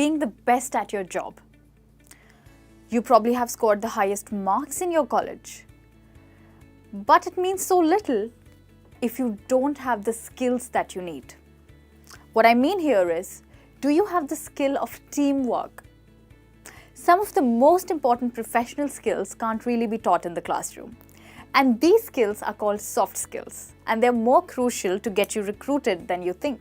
being the best at your job. You probably have scored the highest marks in your college. But it means so little if you don't have the skills that you need. What I mean here is, do you have the skill of teamwork? Some of the most important professional skills can't really be taught in the classroom. And these skills are called soft skills, and they're more crucial to get you recruited than you think.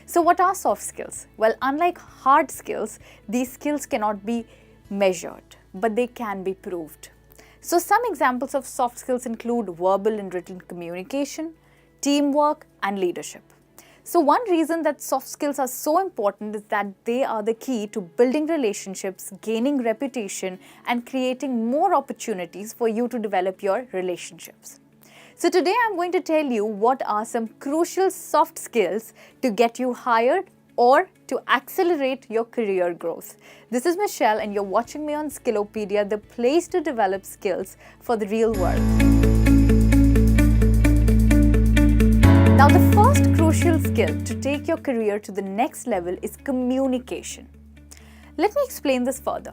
So what are soft skills? Well, unlike hard skills, these skills cannot be measured, but they can be proved. So some examples of soft skills include verbal and written communication, teamwork, and leadership. So one reason that soft skills are so important is that they are the key to building relationships, gaining reputation, and creating more opportunities for you to develop your relationships. So today I'm going to tell you what are some crucial soft skills to get you hired or to accelerate your career growth. This is Michelle and you're watching me on Skillopedia, the place to develop skills for the real world. Now, the first crucial skill to take your career to the next level is communication. Let me explain this further.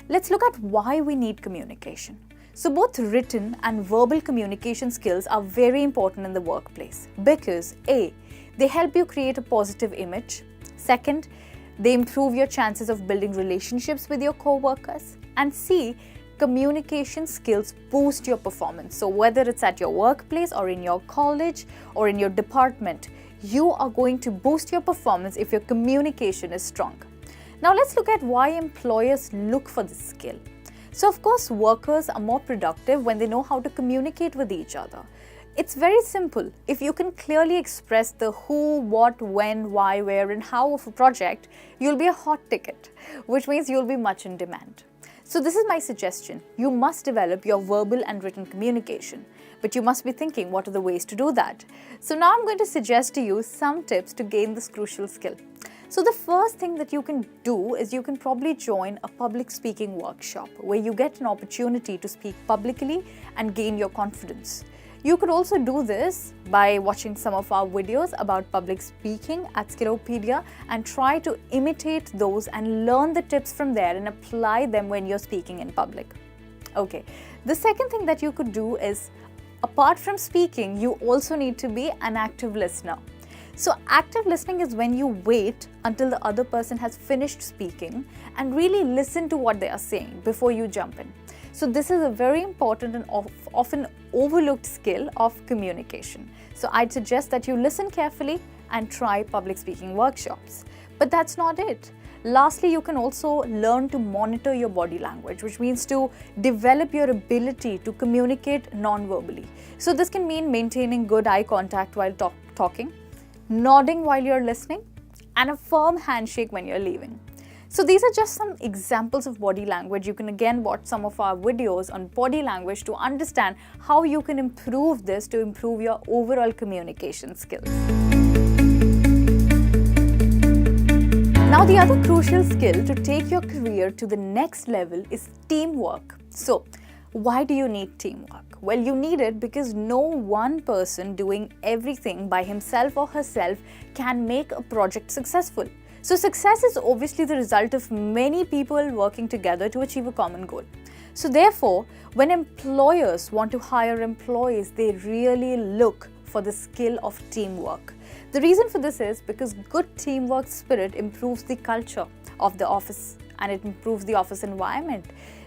Let's look at why we need communication. So both written and verbal communication skills are very important in the workplace because A, they help you create a positive image. Second, they improve your chances of building relationships with your co-workers. And C, communication skills boost your performance. So whether it's at your workplace or in your college or in your department, you are going to boost your performance if your communication is strong. Now let's look at why employers look for this skill. So of course, workers are more productive when they know how to communicate with each other. It's very simple. If you can clearly express the who, what, when, why, where, and how of a project, you'll be a hot ticket, which means you'll be much in demand. So this is my suggestion. You must develop your verbal and written communication. But you must be thinking, what are the ways to do that? So now I'm going to suggest to you some tips to gain this crucial skill. So the first thing that you can do is you can probably join a public speaking workshop where you get an opportunity to speak publicly and gain your confidence. You could also do this by watching some of our videos about public speaking at Skillopedia and try to imitate those and learn the tips from there and apply them when you're speaking in public. Okay, the second thing that you could do is, apart from speaking, you also need to be an active listener. So active listening is when you wait until the other person has finished speaking and really listen to what they are saying before you jump in. So this is a very important and often overlooked skill of communication. So I'd suggest that you listen carefully and try public speaking workshops. But that's not it. Lastly, you can also learn to monitor your body language, which means to develop your ability to communicate non-verbally. So this can mean maintaining good eye contact while talking, nodding while you're listening, and a firm handshake when you're leaving. So these are just some examples of body language. You can again watch some of our videos on body language to understand how you can improve this to improve your overall communication skills. Now the other crucial skill to take your career to the next level is teamwork. So why do you need teamwork? Well, you need it because no one person doing everything by himself or herself can make a project successful. So success is obviously the result of many people working together to achieve a common goal. So therefore, when employers want to hire employees, they really look for the skill of teamwork. The reason for this is because good teamwork spirit improves the culture of the office and it improves the office environment,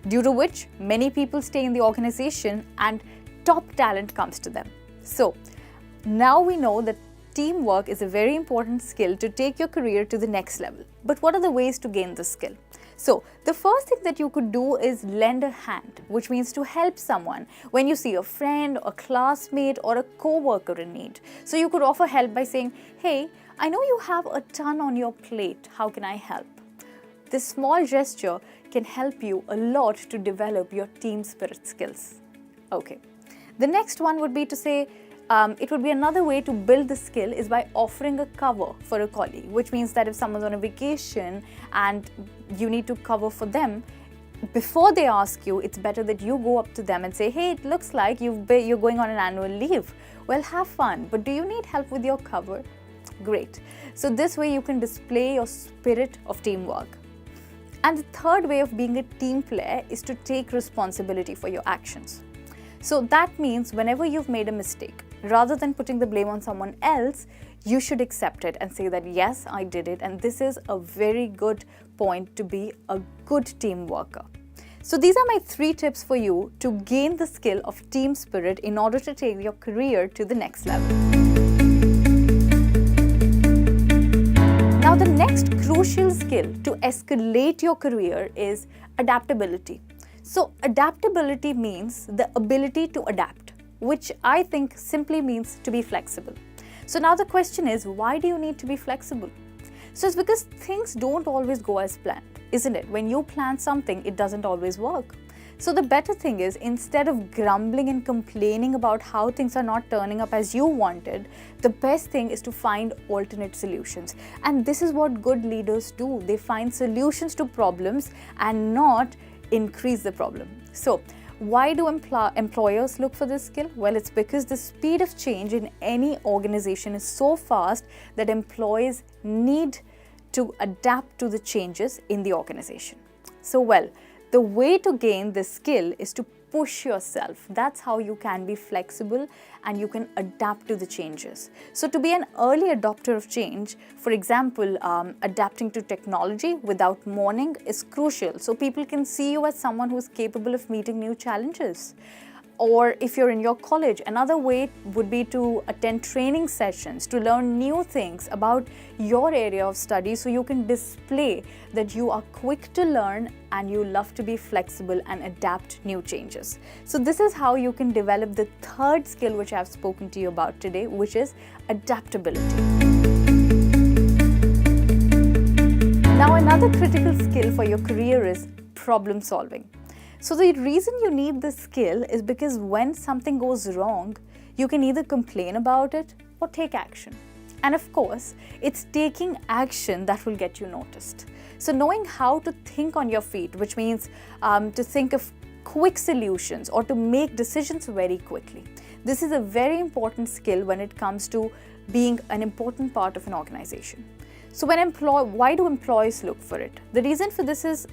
due to which many people stay in the organization and top talent comes to them. So now we know that teamwork is a very important skill to take your career to the next level. But what are the ways to gain this skill? So the first thing that you could do is lend a hand, which means to help someone when you see a friend, a classmate, or a co-worker in need. So you could offer help by saying, hey, I know you have a ton on your plate. How can I help? This small gesture can help you a lot to develop your team spirit skills. Okay. The next one would be to say, it would be another way to build the skill is by offering a cover for a colleague, which means that if someone's on a vacation and you need to cover for them, before they ask you, it's better that you go up to them and say, hey, it looks like you're going on an annual leave. Well, have fun, but do you need help with your cover? Great. So this way you can display your spirit of teamwork. And the third way of being a team player is to take responsibility for your actions. So that means whenever you've made a mistake, rather than putting the blame on someone else, you should accept it and say that, yes, I did it, and this is a very good point to be a good team worker. So these are my 3 tips for you to gain the skill of team spirit in order to take your career to the next level. Now, the next crucial skill to escalate your career is adaptability. So adaptability means the ability to adapt, which I think simply means to be flexible. So now the question is, why do you need to be flexible? So it's because things don't always go as planned, isn't it? When you plan something, it doesn't always work. So the better thing is, instead of grumbling and complaining about how things are not turning up as you wanted, the best thing is to find alternate solutions. And this is what good leaders do. They find solutions to problems and not increase the problem. So why do employers look for this skill? Well, it's because the speed of change in any organization is so fast that employees need to adapt to the changes in the organization. So, well, the way to gain this skill is to push yourself. That's how you can be flexible and you can adapt to the changes. So to be an early adopter of change, for example, adapting to technology without mourning is crucial. So people can see you as someone who is capable of meeting new challenges. Or if you're in your college, another way would be to attend training sessions to learn new things about your area of study, so you can display that you are quick to learn and you love to be flexible and adapt new changes. So this is how you can develop the third skill which I've spoken to you about today, which is adaptability. Now, another critical skill for your career is problem solving. So the reason you need this skill is because when something goes wrong, you can either complain about it or take action. And of course, it's taking action that will get you noticed. So knowing how to think on your feet, which means to think of quick solutions or to make decisions very quickly. This is a very important skill when it comes to being an important part of an organization. So why do employees look for it? The reason for this is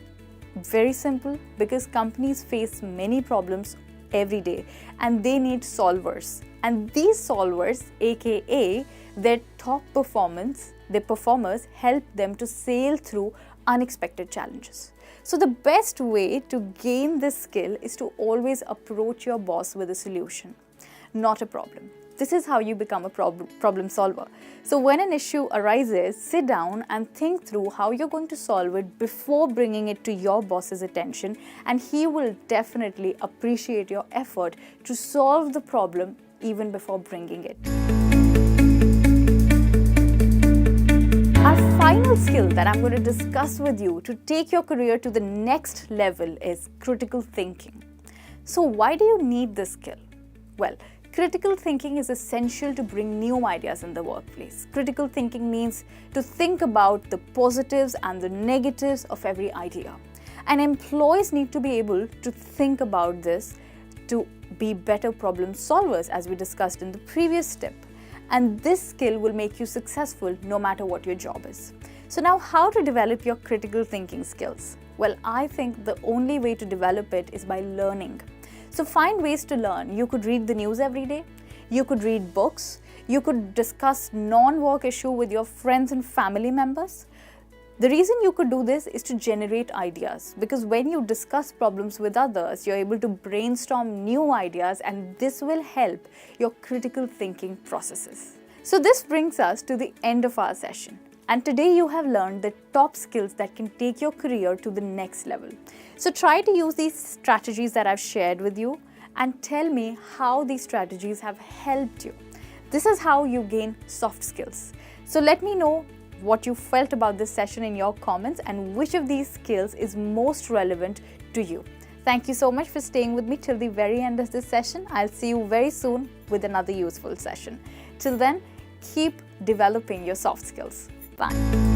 very simple, because companies face many problems every day and they need solvers. And these solvers, aka their top performers, help them to sail through unexpected challenges. So the best way to gain this skill is to always approach your boss with a solution, not a problem. This is how you become a problem solver. So when an issue arises, sit down and think through how you're going to solve it before bringing it to your boss's attention, and he will definitely appreciate your effort to solve the problem even before bringing it. Our final skill that I'm going to discuss with you to take your career to the next level is critical thinking. So why do you need this skill? Well, critical thinking is essential to bring new ideas in the workplace. Critical thinking means to think about the positives and the negatives of every idea. And employees need to be able to think about this to be better problem solvers, as we discussed in the previous step. And this skill will make you successful no matter what your job is. So now, how to develop your critical thinking skills? Well, I think the only way to develop it is by learning. So find ways to learn. You could read the news every day. You could read books. You could discuss non-work issue with your friends and family members. The reason you could do this is to generate ideas, because when you discuss problems with others, you're able to brainstorm new ideas, and this will help your critical thinking processes. So this brings us to the end of our session. And today you have learned the top skills that can take your career to the next level. So try to use these strategies that I've shared with you and tell me how these strategies have helped you. This is how you gain soft skills. So let me know what you felt about this session in your comments and which of these skills is most relevant to you. Thank you so much for staying with me till the very end of this session. I'll see you very soon with another useful session. Till then, keep developing your soft skills. Bye.